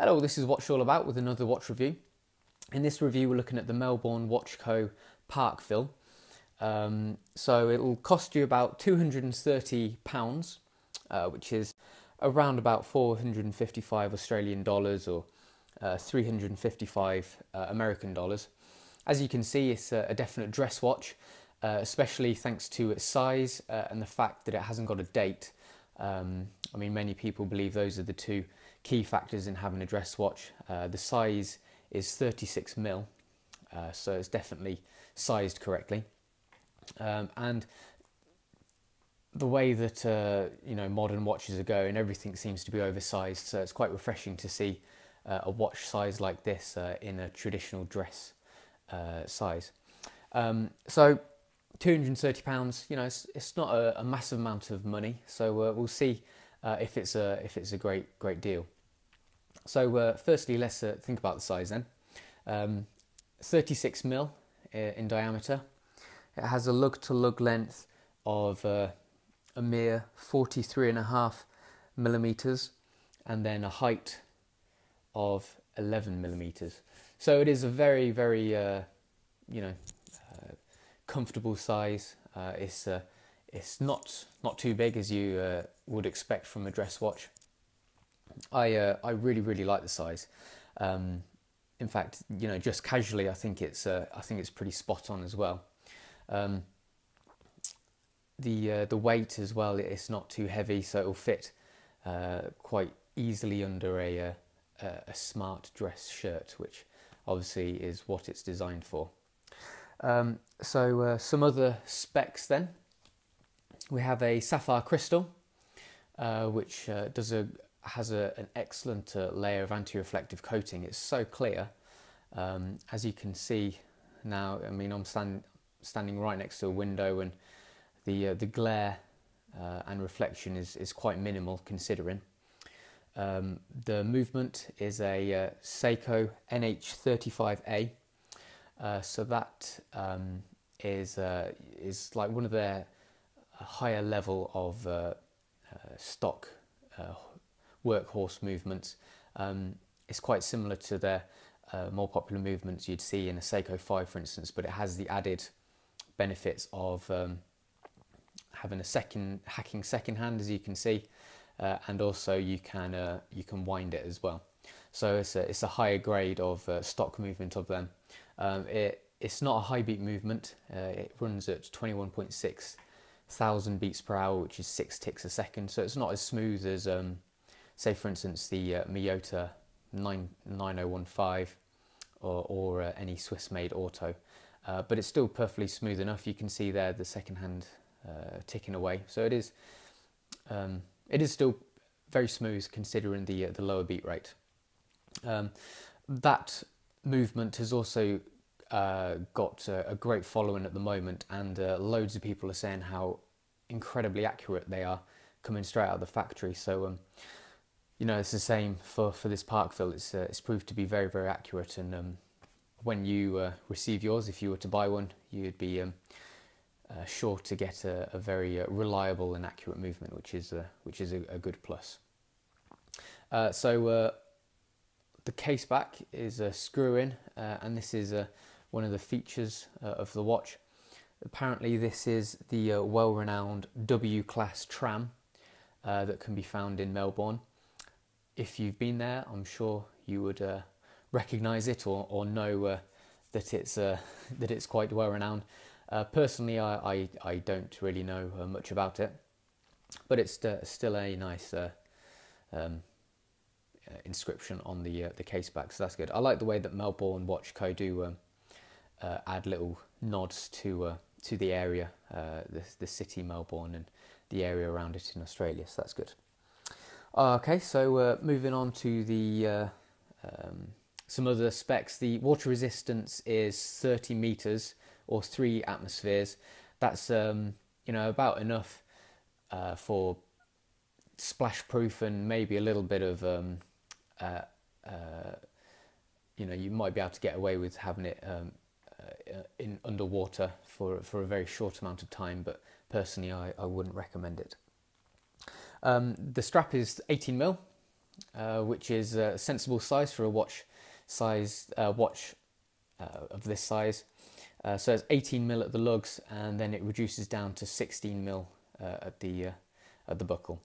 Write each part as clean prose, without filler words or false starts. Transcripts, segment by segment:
Hello, this is Watch All About with another watch review. In this review we're looking at the Melbourne Watch Co. Parkville. So it'll cost you about £230, which is around about 455 Australian dollars or 355 American dollars. As you can see, it's a definite dress watch, especially thanks to its size and the fact that it hasn't got a date. I mean, many people believe those are the two key factors in having a dress watch. The size is 36mm, so it's definitely sized correctly. And the way that modern watches are going, everything seems to be oversized, so it's quite refreshing to see a watch size like this in a traditional dress size. So £230, it's not a massive amount of money, so we'll see if it's a great deal. So firstly, let's think about the size then. 36mm in diameter. It has a lug-to-lug length of a mere 43.5mm, and then a height of 11mm. So it is a very comfortable size. It's not too big as you would expect from a dress watch. I really like the size. In fact, just casually, I think it's pretty spot on as well. The weight as well, it's not too heavy, so it'll fit quite easily under a smart dress shirt, which obviously is what it's designed for. So some other specs then. We have a sapphire crystal, which has an excellent layer of anti-reflective coating. It's so clear, as you can see now. I mean, I'm standing right next to a window, and the glare and reflection is quite minimal considering. The movement is a Seiko NH35A, so that is like one of their higher level of stock workhorse movements. It's quite similar to their more popular movements you'd see in a Seiko 5, for instance, but it has the added benefits of having a hacking second hand, as you can see, and also you can wind it as well. So it's a higher grade of stock movement of them. It's not a high beat movement. It runs at 21.6 thousand beats per hour, which is 6 ticks a second. So it's not as smooth as say for instance the Miyota 9015 or any Swiss-made auto, but it's still perfectly smooth enough. You can see there the second hand ticking away. So it is still very smooth considering the lower beat rate. That movement has also got a great following at the moment, and loads of people are saying how incredibly accurate they are coming straight out of the factory. So it's the same for this Parkville. It's proved to be very accurate, and when you receive yours, if you were to buy one, you'd be sure to get a very reliable and accurate movement, which is a good plus. So the case back is a screw in, and this is one of the features of the watch. Apparently this is the well-renowned W-class tram that can be found in Melbourne. If you've been there, I'm sure you would recognise it or know that it's quite well-renowned. Personally, I don't really know much about it, but it's still a nice inscription on the case back, so that's good. I like the way that Melbourne Watch Co. do add little nods to the area, the city Melbourne and the area around it in Australia, so that's good. Okay, so moving on to the some other specs. The water resistance is 30 meters or 3 atmospheres. That's about enough for splash proof and maybe a little bit of you might be able to get away with having it in underwater for a very short amount of time, but personally I wouldn't recommend it. The strap is 18mm, which is a sensible size for a watch of this size. So it's 18mm at the lugs, and then it reduces down to 16mm at the buckle.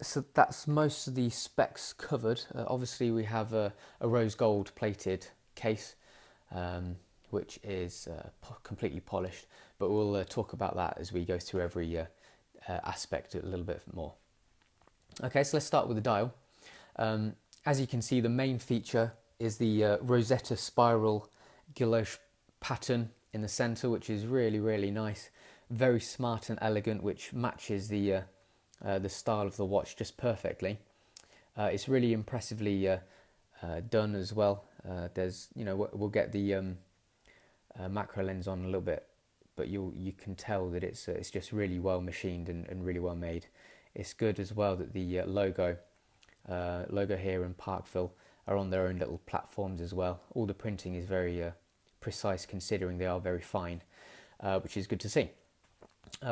So that's most of the specs covered. Obviously we have a rose gold plated case, which is completely polished, but we'll talk about that as we go through every aspect a little bit more. Okay, so let's start with the dial. As you can see, the main feature is the Rosetta spiral guilloche pattern in the center, which is really nice, very smart and elegant, which matches the style of the watch just perfectly. It's really impressively done as well. There's, we'll get the macro lens on a little bit, but you can tell that it's just really well machined and really well made. It's good as well that the logo here in Parkville are on their own little platforms as well. All the printing is very precise, considering they are very fine, which is good to see.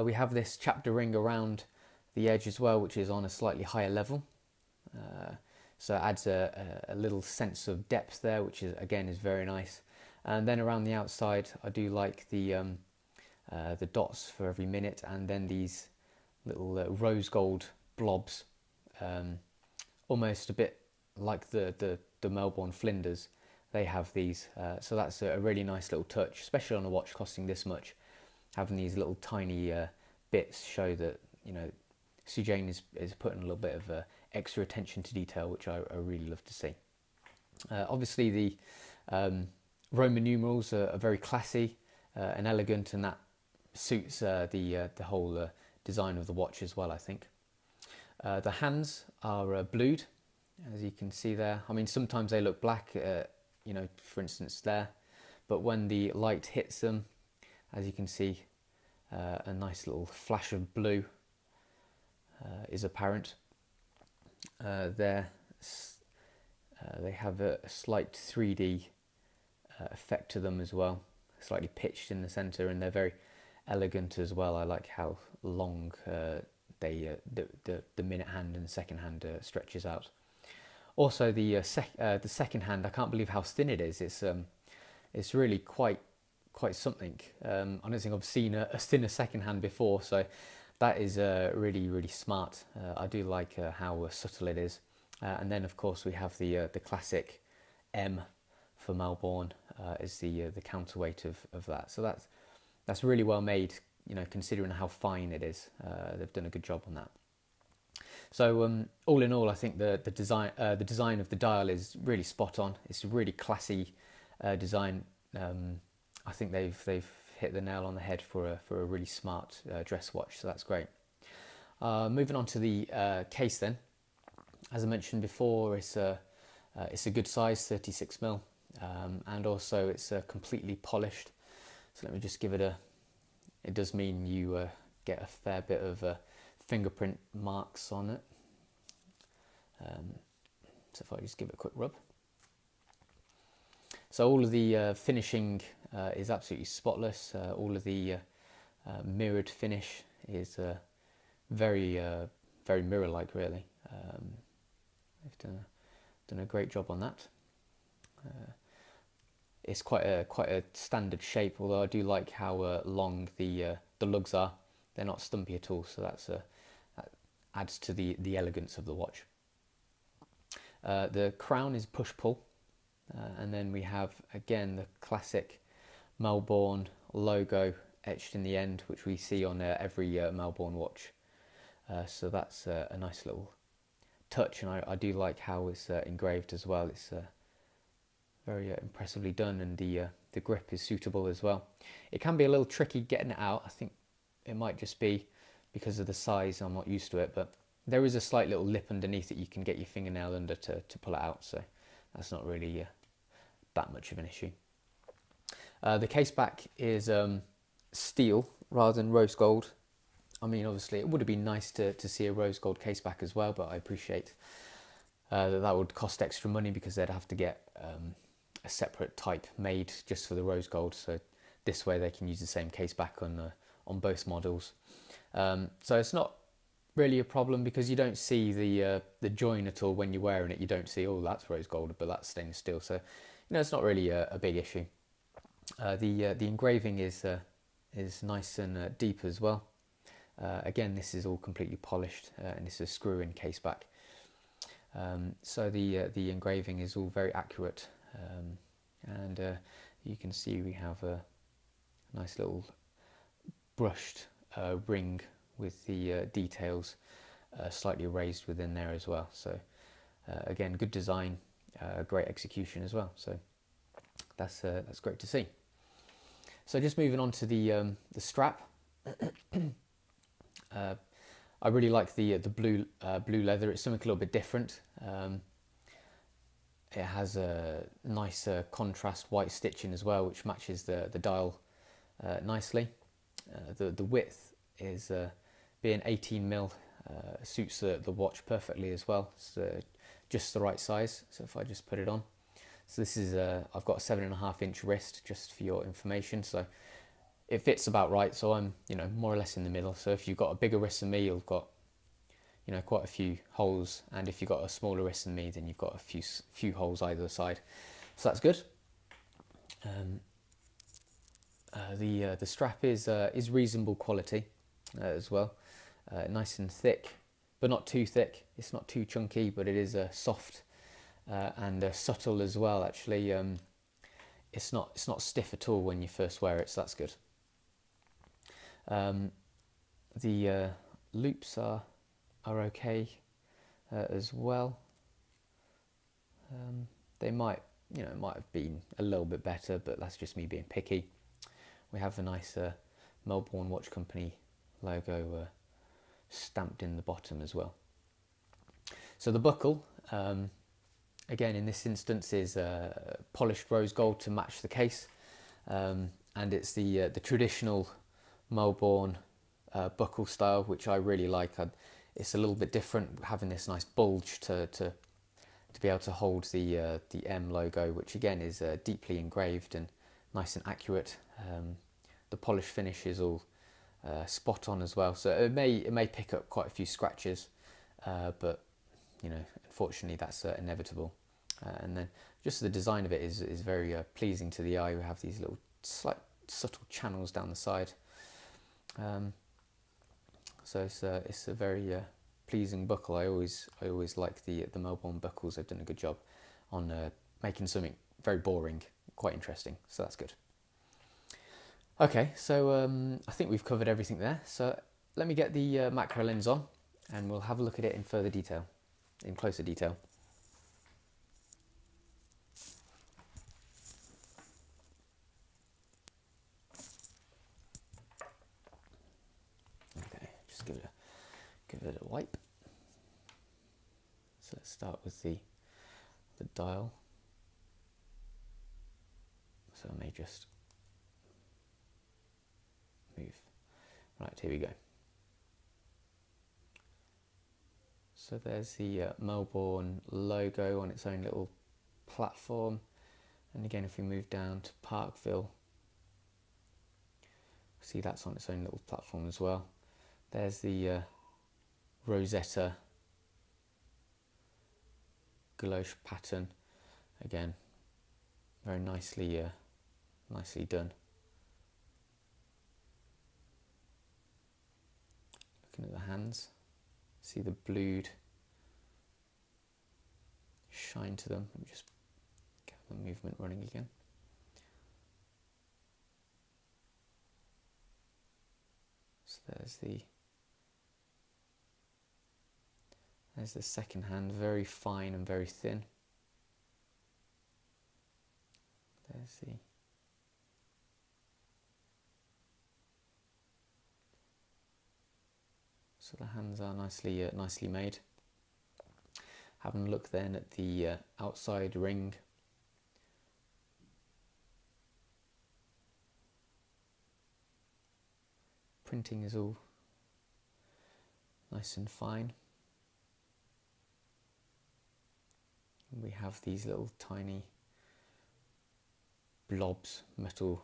We have this chapter ring around the edge as well, which is on a slightly higher level, so it adds a little sense of depth there, which is again is very nice. And then around the outside, I do like the dots for every minute, and then these little rose gold blobs, almost a bit like the Melbourne Flinders. They have these, so that's a really nice little touch, especially on a watch costing this much. Having these little tiny bits show that Sujane is putting a little bit of extra attention to detail, which I really love to see. Obviously the Roman numerals are very classy and elegant, and that suits the whole design of the watch as well, I think. The hands are blued, as you can see there. I mean, sometimes they look black, for instance there, but when the light hits them, as you can see, a nice little flash of blue is apparent. There, they have a slight 3D effect to them as well, slightly pitched in the center, and they're very elegant as well. I like how long the minute hand and the second hand stretches out. Also, the second hand, I can't believe how thin it is. It's really quite something. I don't think I've seen a thinner second hand before, so that is really smart. I do like how subtle it is. And then of course we have the classic M for Melbourne is the counterweight of that. So that's really well made, considering how fine it is. They've done a good job on that. So all in all, I think the design of the dial is really spot on. It's a really classy design. I think they've hit the nail on the head for a really smart dress watch. So that's great. Moving on to the case then. As I mentioned before, it's a good size, 36mm, and also it's completely polished. So let me just give it it does mean you get a fair bit of fingerprint marks on it. So if I just give it a quick rub. So all of the finishing is absolutely spotless. All of the mirrored finish is very mirror-like, really. They've done a great job on that. It's quite a standard shape, although I do like how long the lugs are. They're not stumpy at all, so that adds to the elegance of the watch. The crown is push-pull, and then we have again the classic Melbourne logo etched in the end, which we see on every Melbourne watch. So that's a nice little touch, and I do like how it's engraved as well. It's very impressively done, and the grip is suitable as well. It can be a little tricky getting it out. I think it might just be because of the size. I'm not used to it, but there is a slight little lip underneath that you can get your fingernail under to pull it out, so that's not really that much of an issue. The case back is steel rather than rose gold. I mean, obviously it would have been nice to see a rose gold case back as well, but I appreciate that would cost extra money because they'd have to get a separate type made just for the rose gold, so this way they can use the same case back on both models. So it's not really a problem because you don't see the join at all when you're wearing it. You don't see, oh, that's rose gold, but that's stainless steel. So, it's not really a big issue. The engraving is nice and deep as well. Again, this is all completely polished, and this is a screw-in case back. So the engraving is all very accurate, and you can see we have a nice little brushed ring with the details slightly raised within there as well. So again, good design, great execution as well. So that's great to see. So just moving on to the strap. I really like the blue leather. It's something a little bit different. It has a nice contrast white stitching as well, which matches the dial nicely. The width is being 18mm, suits the watch perfectly as well. It's just the right size. So if I just put it on, so this is I've got a 7.5-inch wrist, just for your information. So it fits about right. So I'm more or less in the middle. So if you've got a bigger wrist than me, you've got quite a few holes, and if you've got a smaller wrist than me, then you've got a few holes either side. So that's good. The strap is reasonable quality as well, nice and thick, but not too thick. It's not too chunky, but it is soft and subtle as well. Actually, it's not stiff at all when you first wear it, so that's good. The loops are okay as well. They might have been a little bit better, but that's just me being picky. We have a nice Melbourne Watch Company logo stamped in the bottom as well. So the buckle, again in this instance, is polished rose gold to match the case, and it's the traditional Melbourne buckle style, which I really like. It's a little bit different, having this nice bulge to be able to hold the M logo, which again is deeply engraved and nice and accurate. The polish finish is all spot on as well, so it may pick up quite a few scratches, but unfortunately that's inevitable. And then just the design of it is very pleasing to the eye. We have these little slight subtle channels down the side, so it's a very pleasing buckle. I always like the Melbourne buckles. They've done a good job on making something very boring quite interesting, so that's good. Okay, so I think we've covered everything there. So let me get the macro lens on, and we'll have a look at it in closer detail. Okay, just give it a wipe. So let's start with the dial. So I may just move. Right, here we go. So there's the Melbourne logo on its own little platform, and again if we move down to Parkville, see that's on its own little platform as well. There's the Rosetta gouache pattern, again very nicely done. Looking at the hands, see the blued shine to them. Let me just get the movement running again. So there's the second hand, very fine and very thin. There's so the hands are nicely made. Having a look then at the outside ring. Printing is all nice and fine. We have these little tiny blobs, metal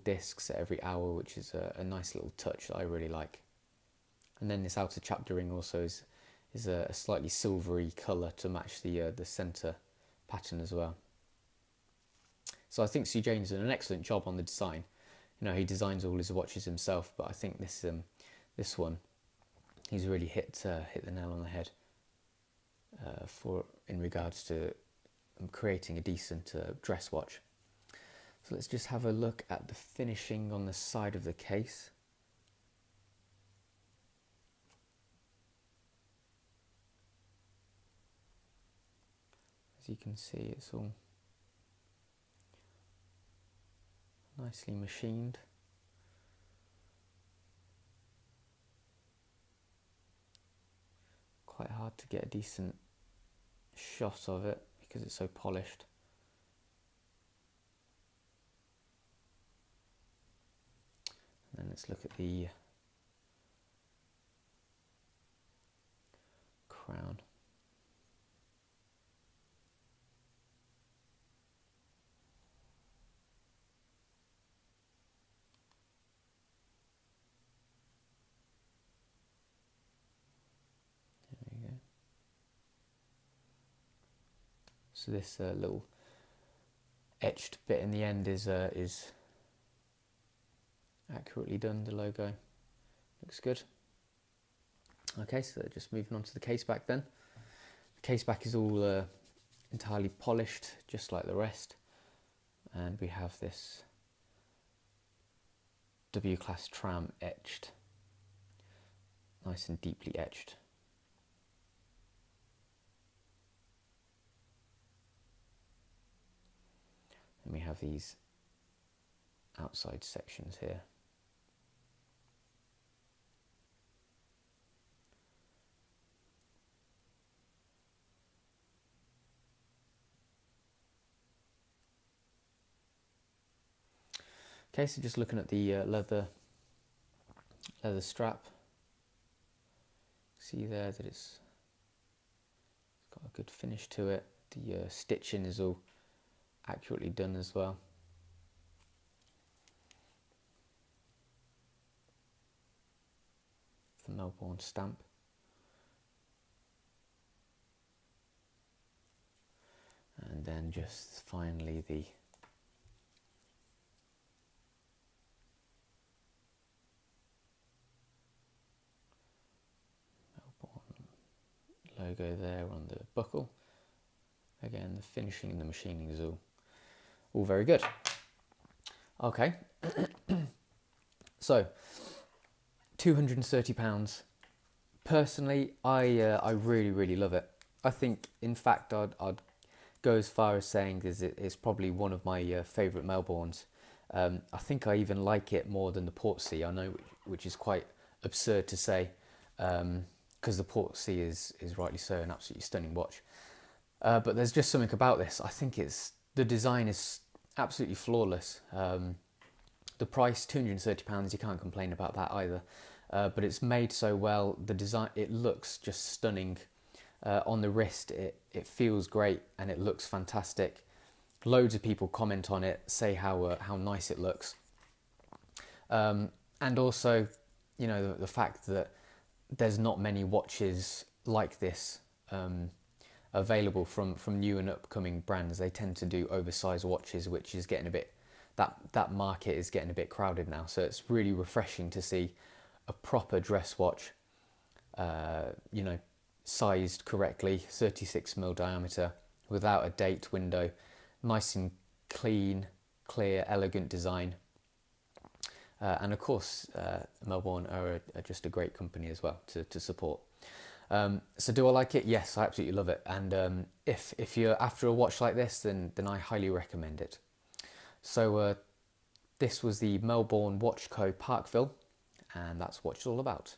discs at every hour, which is a nice little touch that I really like. And then this outer chapter ring also is a slightly silvery colour to match the centre pattern as well. So I think Sue Jane's done an excellent job on the design. You know, he designs all his watches himself, but I think this one, he's really hit the nail on the head in regards to creating a decent dress watch. So let's just have a look at the finishing on the side of the case. As you can see, it's all nicely machined. Quite hard to get a decent shot of it because it's so polished. And then let's look at the crown. So this little etched bit in the end is accurately done. The logo looks good. Okay, so just moving on to the case back then. The case back is all entirely polished, just like the rest, and we have this W-class tram etched, nice and deeply etched. And we have these outside sections here. Okay, so just looking at the leather strap, see there that it's got a good finish to it. The stitching is all accurately done as well. The Melbourne stamp. And then just finally the Melbourne logo there on the buckle. Again, the finishing and the machining is all very good. Okay, so £230. Personally, I really love it. I think, in fact, I'd go as far as saying it's probably one of my favourite Melbournes. I think I even like it more than the Portsea. I know, which is quite absurd to say, because the Portsea is rightly so an absolutely stunning watch. But there's just something about this. I think the design is absolutely flawless. The price, £230, you can't complain about that either. But it's made so well. The design, it looks just stunning. On the wrist, it feels great and it looks fantastic. Loads of people comment on it, say how nice it looks. And also, you know, the fact that there's not many watches like this available from new and upcoming brands. They tend to do oversized watches, which is getting a bit, that market is getting a bit crowded now. So it's really refreshing to see a proper dress watch, you know, sized correctly, 36mm diameter, without a date window, nice and clean, clear, elegant design. And of course, Melbourne are just a great company as well to support. So do I like it? Yes, I absolutely love it. And if you're after a watch like this, then I highly recommend it. So this was the Melbourne Watch Co. Parkville, and that's what it's all about.